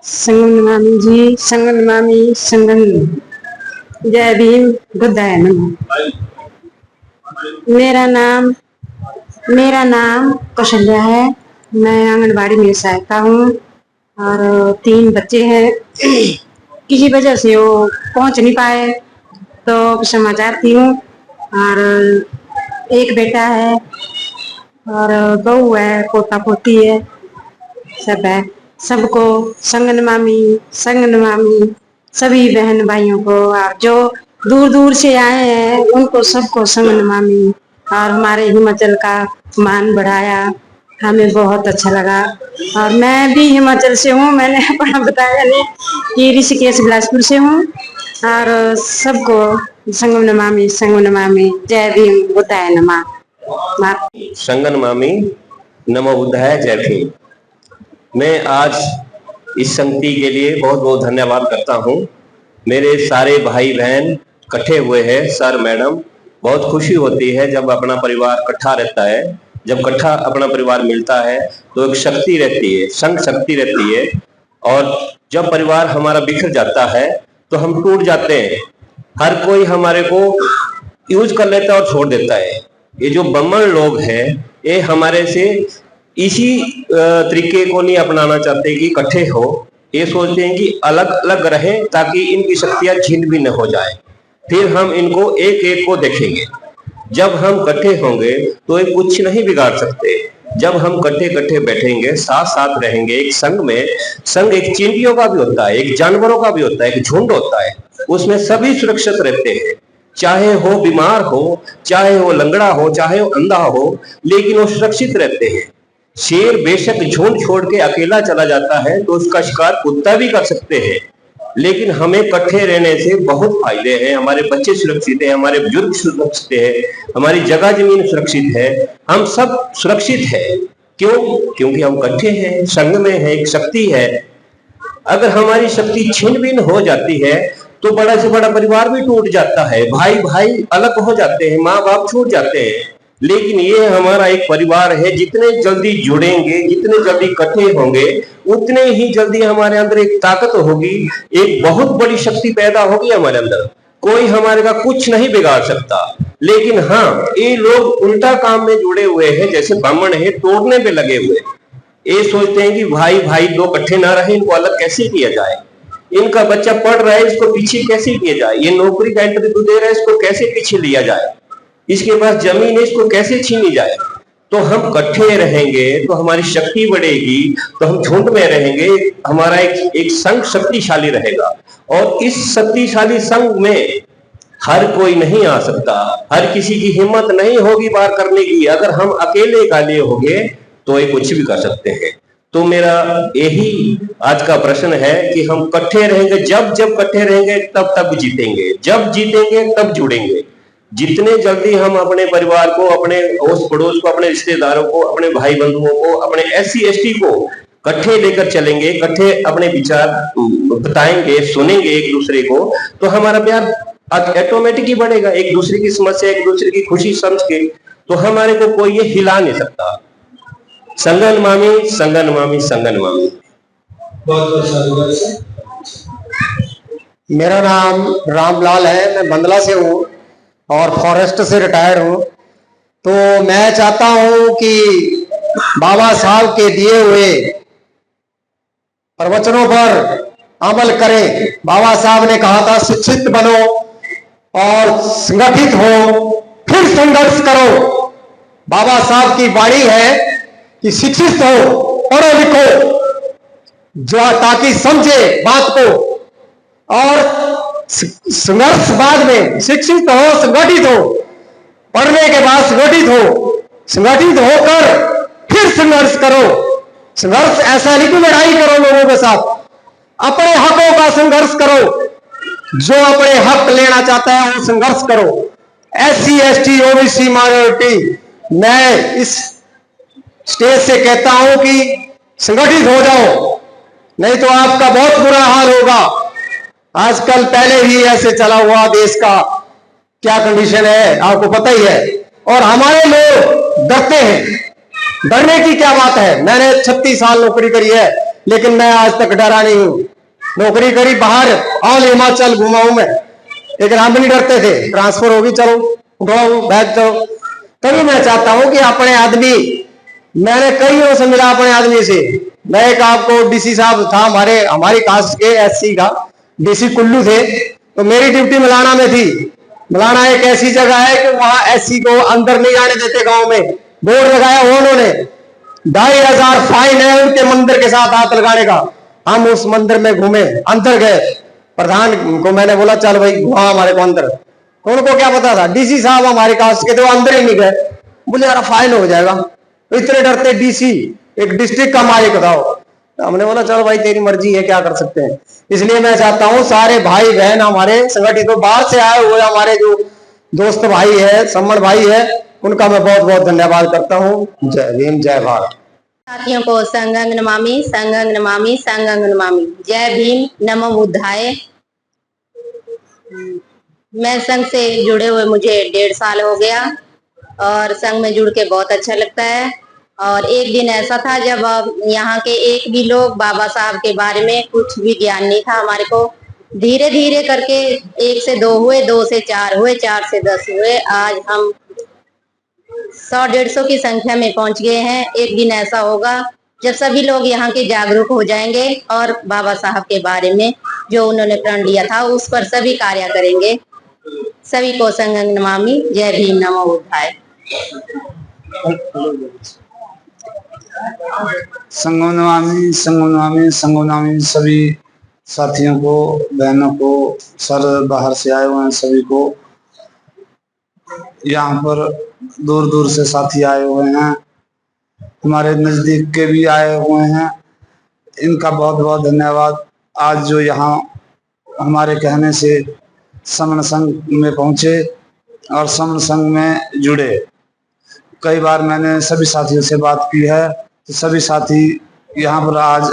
संगम नमामि जी, संगम नमामि, संगम। जय भीम, बुद्धाय नमः। मेरा नाम मेरा नाम कौशल्या है। मैं आंगनबाड़ी में सहायिका हूँ और 3 बच्चे हैं। किसी वजह से वो पहुँच नहीं पाए तो समाचार थी हूँ। और एक बेटा है और बहू है, पोता पोती है, सब है। सबको संग नमामि सभी बहन भाइयों को, और जो दूर दूर से आए हैं उनको सबको संग नमामि। और हमारे हिमाचल का मान बढ़ाया, हमें बहुत अच्छा लगा। और मैं भी हिमाचल से हूँ, मैंने अपना बताया नहीं कि ऋषिकेश बिलासपुर से हूँ। और सबको संग नमामि। जय भीम, बुद्धाय नमः। संग नमामि, नमो बुद्धाय, जय भीम। मैं आज इस संगति के लिए बहुत बहुत धन्यवाद करता हूँ। मेरे सारे भाई बहन इकट्ठे हुए हैं, सर मैडम, बहुत खुशी होती है जब अपना परिवार इकट्ठा रहता है। जब इकट्ठा अपना परिवार मिलता है तो एक शक्ति रहती है, संग शक्ति रहती है। और जब परिवार हमारा बिखर जाता है तो हम टूट जाते हैं। हर कोई हमारे को यूज कर लेता है और छोड़ देता है। ये जो ब्राह्मण लोग हैं ये हमारे से इसी तरीके को नहीं अपनाना चाहते कि इकट्ठे हो। ये सोचते हैं कि अलग अलग रहें ताकि इनकी शक्तियां छिन्न भिन्न हो जाए। फिर हम इनको एक एक को देखेंगे। जब हम इकट्ठे होंगे तो ये कुछ नहीं बिगाड़ सकते। जब हम इकट्ठे इकट्ठे बैठेंगे, साथ साथ रहेंगे एक संघ में। संघ एक चींटियों का भी होता है, एक जानवरों का भी होता है, एक झुंड होता है। उसमें सभी सुरक्षित रहते हैं, चाहे वो बीमार हो, चाहे वो लंगड़ा हो, चाहे वो अंधा हो, लेकिन वो सुरक्षित रहते हैं। शेर बेशक झुंड छोड़ के अकेला चला जाता है तो उसका शिकार कुत्ता भी कर सकते हैं, लेकिन हमें इकट्ठे रहने से बहुत फायदे हैं। हमारे बच्चे सुरक्षित है, हमारे बुजुर्ग सुरक्षित है, हमारी जगह जमीन सुरक्षित है, हम सब सुरक्षित है। क्यों? क्योंकि हम इकट्ठे हैं, संघ में है, एक शक्ति है। अगर हमारी शक्ति छिन्न भिन्न हो जाती है तो बड़ा से बड़ा परिवार भी टूट जाता है, भाई भाई अलग हो जाते हैं, माँ बाप छूट जाते हैं। लेकिन ये हमारा एक परिवार है, जितने जल्दी जुड़ेंगे, जितने जल्दी इकट्ठे होंगे, उतने ही जल्दी हमारे अंदर एक ताकत होगी, एक बहुत बड़ी शक्ति पैदा होगी हमारे अंदर। कोई हमारे का कुछ नहीं बिगाड़ सकता। लेकिन हाँ, ये लोग उल्टा काम में जुड़े हुए हैं, जैसे ब्राह्मण है तोड़ने पे लगे हुए। ये सोचते हैं कि भाई भाई दो इकट्ठे ना रहे, इनको अलग कैसे किया जाए। इनका बच्चा पढ़ रहा है, इसको पीछे कैसे किया जाए। ये नौकरी का इंटरव्यू दे रहा है, इसको कैसे पीछे लिया जाए। इसके पास जमीन है, इसको कैसे छीनी जाए। तो हम इकट्ठे रहेंगे तो हमारी शक्ति बढ़ेगी, तो हम झुंड में रहेंगे, हमारा एक संघ शक्तिशाली रहेगा। और इस शक्तिशाली संघ में हर कोई नहीं आ सकता, हर किसी की हिम्मत नहीं होगी पार करने की। अगर हम अकेले काले होंगे तो ये कुछ भी कर सकते हैं। तो मेरा यही आज का प्रश्न है कि हम इकट्ठे रहेंगे, जब जब इकट्ठे रहेंगे तब तब जीतेंगे, जब जीतेंगे तब जुड़ेंगे। जितने जल्दी हम अपने परिवार को, अपने अड़ोस पड़ोस को, अपने रिश्तेदारों को, अपने भाई बंधुओं को, अपने SC ST को इकट्ठे लेकर चलेंगे, इकट्ठे अपने विचार बताएंगे, सुनेंगे एक दूसरे को, तो हमारा प्यार ऑटोमेटिक ही बढ़ेगा। एक दूसरे की समस्या, एक दूसरे की खुशी समझ के तो हमारे को कोई ये हिला नहीं सकता। संग नमामि, संग नमामि, संग नमामि। मेरा नाम रामलाल है, मैं बंदला से हूँ और फॉरेस्ट से रिटायर्ड हूँ। तो मैं चाहता हूँ कि बाबा साहब के दिए हुए प्रवचनों पर अमल करें। बाबा साहब ने कहा था शिक्षित बनो और संगठित हो, फिर संघर्ष करो। बाबा साहब की वाणी है कि शिक्षित हो, पढ़ो लिखो, जो ताकि समझे बात को, और संघर्ष बाद में। शिक्षित हो, संगठित हो, पढ़ने के बाद संगठित हो, संगठित होकर फिर संघर्ष करो। संघर्ष ऐसा नहीं कि लड़ाई करो लोगों के साथ, अपने हकों का संघर्ष करो। जो अपने हक लेना चाहता है वो संघर्ष करो। SC ST OBC माइनॉरिटी, मैं इस स्टेज से कहता हूं कि संगठित हो जाओ, नहीं तो आपका बहुत बुरा हाल होगा। आजकल पहले ही ऐसे चला हुआ देश का क्या कंडीशन है आपको पता ही है। और हमारे लोग डरते हैं, डरने की क्या बात है। मैंने 36 साल नौकरी करी है, लेकिन मैं आज तक डरा नहीं हूं। नौकरी करी बाहर, ऑल हिमाचल घुमा हूं मैं, लेकिन हम नहीं डरते थे। ट्रांसफर होगी, चलो उठाओ बैग चलो। तभी मैं चाहता हूं कि अपने आदमी, मैंने कई ओर से मिला अपने आदमी से। मैं एक आपको डीसी साहब था हमारी कास्ट के एससी का डीसी कुल्लू थे, तो मेरी ड्यूटी मलाना में थी। मलाना एक ऐसी जगह है कि वहां एससी को अंदर नहीं आने देते। गांव में बोर्ड लगाया हुआ उन्होंने, 2500 फाइन है उनके मंदिर के साथ हाथ लगाने का। हम उस मंदिर में घूमे, अंदर गए। प्रधान को मैंने बोला चल भाई वहां हमारे को अंदर, उनको क्या पता था डीसी साहब हमारे कास्ट के, तो अंदर ही नहीं गए। बोले यार फाइन हो जाएगा, तो इतने डरते डीसी, एक डिस्ट्रिक्ट का मालिक बताओ। तो हमने बोला चलो भाई तेरी मर्जी है, क्या कर सकते हैं। इसलिए मैं चाहता हूं सारे भाई बहन हमारे संगठित, तो बाहर से आए हुए हमारे जो दोस्त भाई है, सम्मन भाई है, उनका मैं बहुत बहुत धन्यवाद करता हूं। जय भीम, जय भारत। साथियों को संगंग नमामि, संगंग नमामि, संगंग नमामि। जय भीम, नमो बुद्धाय। मैं संघ से जुड़े हुए मुझे 1.5 साल हो गया और संघ में जुड़ के बहुत अच्छा लगता है। और एक दिन ऐसा था जब यहाँ के एक भी लोग बाबा साहब के बारे में कुछ भी ज्ञान नहीं था हमारे को। धीरे धीरे करके 1 से 2 हुए, 2 से 4 हुए, 4 से 10 हुए, आज हम 100-150 की संख्या में पहुंच गए हैं। एक दिन ऐसा होगा जब सभी लोग यहाँ के जागरूक हो जाएंगे और बाबा साहब के बारे में जो उन्होंने प्रण लिया था उस पर सभी कार्य करेंगे। सभी को संगंग नमामि। जय भीम, नमो बुद्धाय। संगम नमामि, संगम नमामि, संगम नमामि। सभी साथियों को, बहनों को, सर बाहर से आए हुए हैं सभी को, यहाँ पर दूर दूर से साथी आए हुए हैं, हमारे नजदीक के भी आए हुए हैं। इनका बहुत बहुत धन्यवाद। आज जो यहाँ हमारे कहने से समन संघ में पहुँचे और समन संघ में जुड़े। कई बार मैंने सभी साथियों से बात की है, तो सभी साथी यहाँ पर आज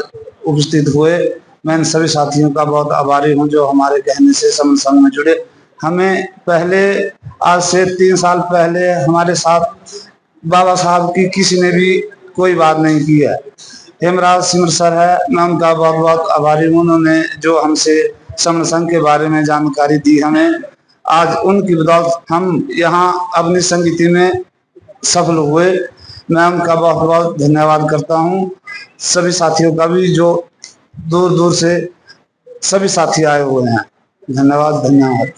उपस्थित हुए। मैं इन सभी साथियों का बहुत आभारी हूँ जो हमारे कहने से समन संघ में जुड़े। हमें पहले, आज से 3 साल पहले हमारे साथ बाबा साहब की किसी ने भी कोई बात नहीं की है। हेमराज सिमर सर है, मैं उनका बहुत बहुत आभारी हूँ। उन्होंने जो हमसे समन संघ के बारे में जानकारी दी हमें, आज उनकी बदौलत हम यहाँ अपनी संगीति में सफल हुए। मैं उनका बहुत बहुत धन्यवाद करता हूँ। सभी साथियों का भी जो दूर दूर से सभी साथी आए हुए हैं, धन्यवाद धन्यवाद।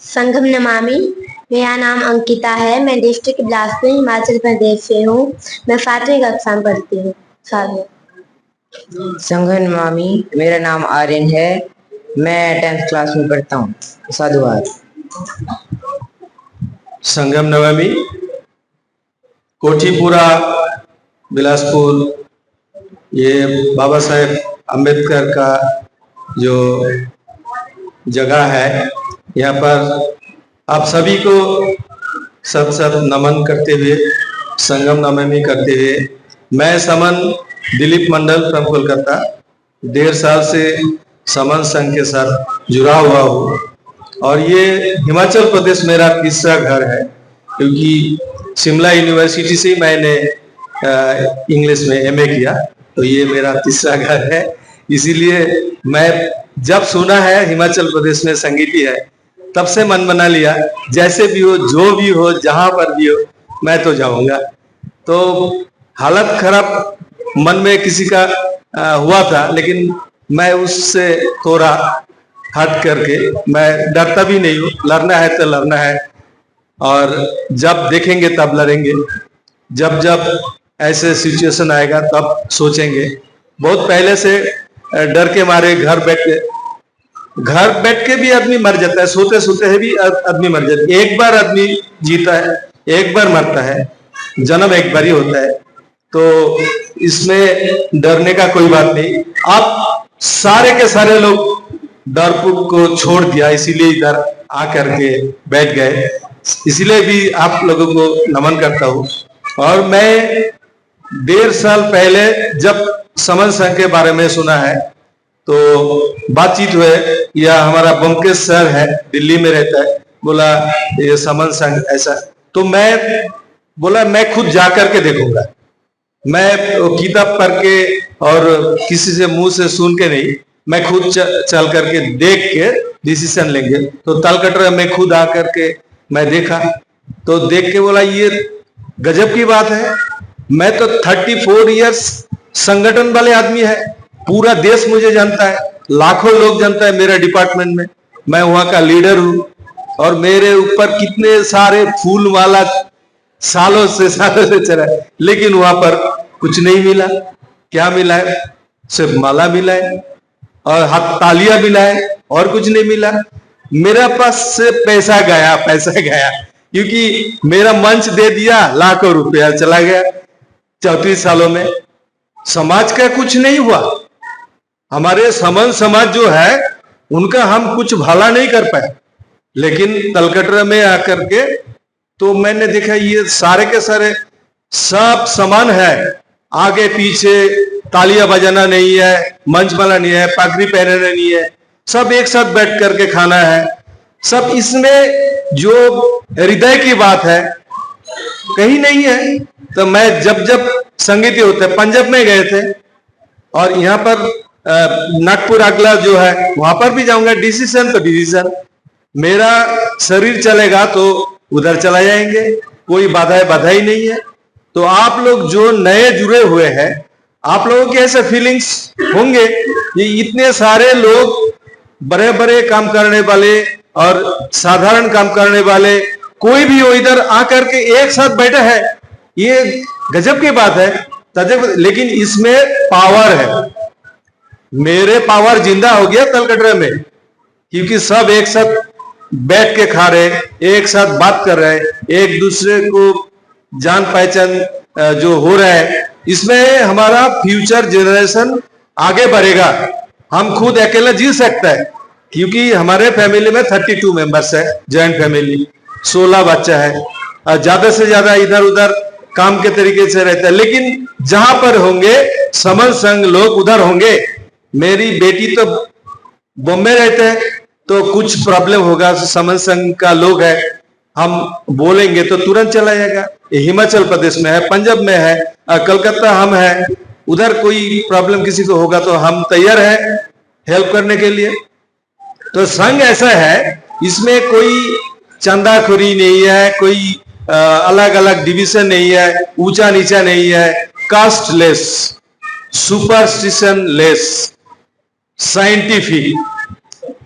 संगम नमामि। मेरा नाम अंकिता है, मैं डिस्ट्रिक्ट बिलासपुर हिमाचल प्रदेश से हूँ। मैं 5वीं कक्षा में पढ़ती हूँ। संगम नमामि। मेरा नाम आर्यन है, मैं 10th क्लास में पढ़ता हूँ। साधुवाद। संगम नमामि। कोठीपुरा बिलासपुर, ये बाबा साहेब अम्बेडकर का जो जगह है, यहाँ पर आप सभी को सब नमन करते हुए, संगम नमामि करते हुए, मैं समन दिलीप मंडल फ्रॉम कोलकाता 1.5 साल से समन संघ के साथ जुड़ा हुआ हूँ। और ये हिमाचल प्रदेश मेरा तीसरा घर है, क्योंकि शिमला यूनिवर्सिटी से मैंने इंग्लिश में MA किया, तो ये मेरा तीसरा घर है। इसीलिए मैं जब सुना है हिमाचल प्रदेश में संगीति है, तब से मन बना लिया, जैसे भी हो, जो भी हो, जहां पर भी हो, मैं तो जाऊंगा। तो हालत खराब मन में किसी का हुआ था, लेकिन मैं उससे थोड़ा हट करके, मैं डरता भी नहीं हूँ। लड़ना है तो लड़ना है, और जब देखेंगे तब लड़ेंगे। जब जब ऐसे सिचुएशन आएगा तब सोचेंगे। बहुत पहले से डर के मारे घर बैठ के भी आदमी मर जाता है, सोते सोते भी आदमी मर जाता है। एक बार आदमी जीता है, एक बार मरता है, जन्म एक बार ही होता है, तो इसमें डरने का कोई बात नहीं। आप सारे के सारे लोग डर को छोड़ दिया, इसीलिए इधर आकर के बैठ गए। इसीलिए भी आप लोगों को नमन करता हूँ। और मैं 1.5 साल पहले जब समन संघ के बारे में सुना है, तो बातचीत हुए, या हमारा बमकेश सर है, दिल्ली में रहता है, बोला ये समन संघ ऐसा, तो मैं बोला मैं खुद जा करके देखूंगा। मैं वो किताब पढ़ के और किसी से मुंह से सुन के नहीं, मैं खुद चल करके देख के डिसीजन लेंगे। तो तलकटरा में खुद आकर के मैं देखा, तो देख के बोला ये गजब की बात है। मैं तो 34 इयर्स संगठन वाले आदमी है, पूरा देश मुझे जानता है, लाखों लोग जानता है मेरा डिपार्टमेंट में, मैं वहां का लीडर हूं। और मेरे ऊपर कितने सारे फूल वाला सालों से चला, लेकिन वहां पर कुछ नहीं मिला। क्या मिला है? सिर्फ माला मिला है और हाथ तालियां मिला है, और कुछ नहीं मिला। मेरा पास से पैसा गया, क्योंकि मेरा मंच दे दिया, लाखों रुपया चला गया 34 सालों में। समाज का कुछ नहीं हुआ। हमारे समन समाज जो है उनका हम कुछ भला नहीं कर पाए, लेकिन तलकटरा में आकर के तो मैंने देखा ये सारे के सारे सब समान है। आगे पीछे तालियां बजाना नहीं है, मंच वाला नहीं है, पगड़ी पहनना नहीं है, सब एक साथ बैठ करके खाना है। सब इसमें जो हृदय की बात है कहीं नहीं है। तो मैं जब संगीत होते पंजाब में गए थे, और यहाँ पर नागपुर अगला जो है वहां पर भी जाऊंगा। डिसीजन तो डिसीजन, मेरा शरीर चलेगा तो उधर चला जाएंगे, कोई बाधा ही नहीं है। तो आप लोग जो नए जुड़े हुए हैं, आप लोगों के ऐसे फीलिंग्स होंगे। ये इतने सारे लोग बड़े बड़े काम करने वाले और साधारण काम करने वाले, कोई भी वो इधर आकर के एक साथ बैठे है, ये गजब की बात है। लेकिन इसमें पावर है, मेरे पावर जिंदा हो गया तलकटरा में, क्योंकि सब एक साथ बैठ के खा रहे, एक साथ बात कर रहे, एक दूसरे को जान पहचान जो हो रहा है। इसमें हमारा फ्यूचर जनरेशन आगे बढ़ेगा। हम खुद अकेला जी सकता है, क्योंकि हमारे फैमिली में 32 मेंबर्स है, जॉइंट फैमिली, 16 बच्चा है, और ज्यादा से ज्यादा इधर उधर काम के तरीके से रहता है। लेकिन जहां पर होंगे समन संघ लोग उधर होंगे। मेरी बेटी तो बॉम्बे रहते हैं, तो कुछ प्रॉब्लम होगा, समन संघ का लोग है, हम बोलेंगे तो तुरंत चला जाएगा। हिमाचल प्रदेश में है, पंजाब में है, कलकत्ता हम है, उधर कोई प्रॉब्लम किसी को होगा तो हम तैयार है हेल्प करने के लिए। तो संघ ऐसा है, इसमें कोई चंदाखोरी नहीं है, कोई अलग अलग डिवीजन नहीं है, ऊंचा नीचा नहीं है, caste less, superstition less, scientific.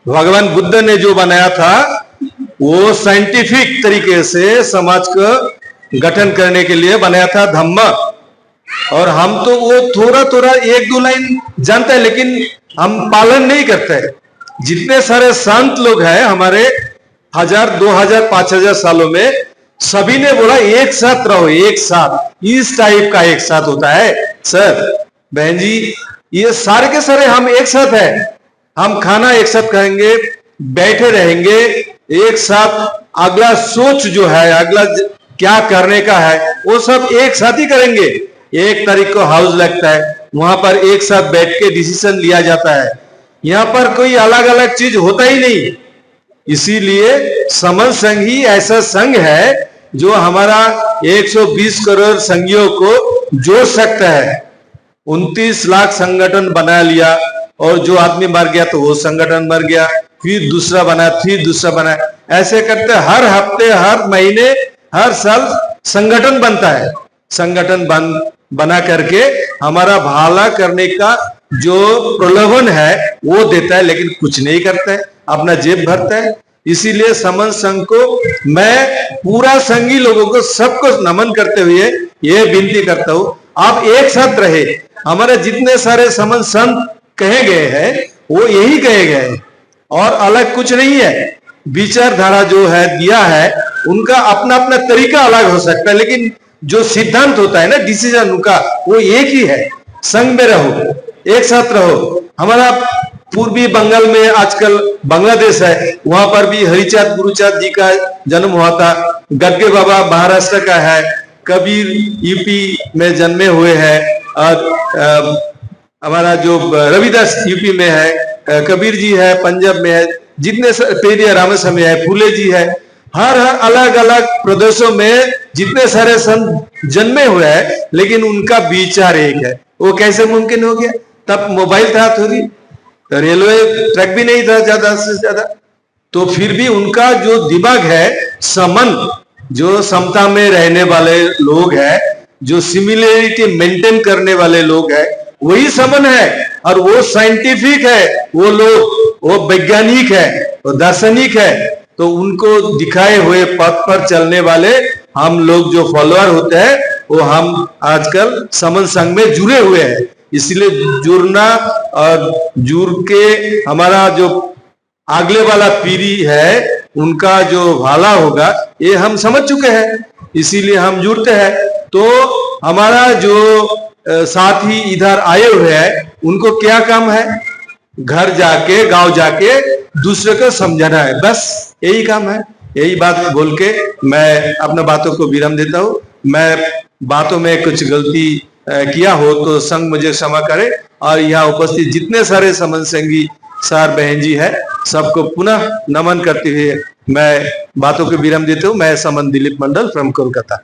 भगवान बुद्ध ने जो बनाया था वो साइंटिफिक तरीके से समाज को गठन करने के लिए बनाया था, धम्म। और हम तो वो थोड़ा थोड़ा एक दो लाइन जानते हैं, लेकिन हम पालन नहीं करते। जितने सारे संत लोग हैं हमारे 1000, 2000, 5000 सालों में, सभी ने बोला एक साथ रहो, एक साथ। इस टाइप का एक साथ होता है सर, बहन जी, ये सारे के सारे हम एक साथ हैं। हम खाना एक साथ खाएंगे, बैठे रहेंगे एक साथ, अगला सोच जो है, अगला क्या करने का है, वो सब एक साथ ही करेंगे। 1 तारीख को हाउस लगता है, वहां पर एक साथ बैठ के डिसीजन लिया जाता है। यहाँ पर कोई अलग अलग चीज होता ही नहीं। इसीलिए समन संघ ही ऐसा संघ है जो हमारा 120 करोड़ संघियों को जोड़ सकता है। 29 लाख संगठन बना लिया, और जो आदमी मर गया तो वो संगठन मर गया, फिर दूसरा बना, फिर दूसरा बना, ऐसे करते हर हफ्ते, हर महीने, हर साल संगठन बनता है। संगठन बना करके हमारा भला करने का जो प्रलोभन है वो देता है, लेकिन कुछ नहीं करता है, अपना जेब भरता है। इसीलिए समन संघ को मैं पूरा संघी लोगों को सबको नमन करते हुए ये विनती करता हूं, आप एक साथ रहे। हमारे जितने सारे समन संत कहे गए हैं वो यही कहे गए हैं, और अलग कुछ नहीं है। विचारधारा जो है दिया है, उनका अपना अपना तरीका अलग हो सकता है, लेकिन जो सिद्धांत होता है ना, डिसीजन उनका, वो एक ही है। संघ में रहो, एक साथ रहो। हमारा पूर्वी बंगाल में आजकल बांग्लादेश है, वहां पर भी हरिचांद गुरुचांद जी का जन्म हुआ था। गद्गे बाबा महाराष्ट्र का है, कबीर यूपी में जन्मे हुए हैं, और हमारा जो रविदास यूपी में है, कबीर जी है पंजाब में है, जितने पेरिया रामस्वामी है, फूले जी है। हर अलग अलग प्रदेशों में जितने सारे संत जन्मे हुए हैं, लेकिन उनका विचार एक है। वो कैसे मुमकिन हो गया? तब मोबाइल था थोड़ी, तो रेलवे ट्रैक भी नहीं था ज्यादा से ज्यादा, तो फिर भी उनका जो दिमाग है, समन, जो समता में रहने वाले लोग हैं, जो सिमिलरिटी मेंटेन करने वाले लोग हैं, वही समन है। और वो साइंटिफिक है, वो लोग, वो वैज्ञानिक है, वो दार्शनिक है। तो उनको दिखाए हुए पथ पर चलने वाले हम लोग जो फॉलोअर होते हैं, वो हम आजकल समन संघ में जुड़े हुए हैं। इसलिए जुड़ना और जुड़ के हमारा जो अगले वाला पीढ़ी है, उनका जो भाला होगा, ये हम समझ चुके हैं, इसीलिए हम जुड़ते हैं। तो हमारा जो साथी इधर आए हुए हैं, उनको क्या काम है? घर जाके, गांव जाके दूसरे को समझाना है, बस यही काम है। यही बात बोल के मैं अपना बातों को विराम देता हूँ। मैं बातों में कुछ गलती किया हो तो संघ मुझे क्षमा करे। और यहाँ उपस्थित जितने सारे समन संगी सार बहन जी है, सबको पुनः नमन करते हुए मैं बातों को विराम देता हूँ। मैं समन दिलीप मंडल फ्रॉम कोलकाता।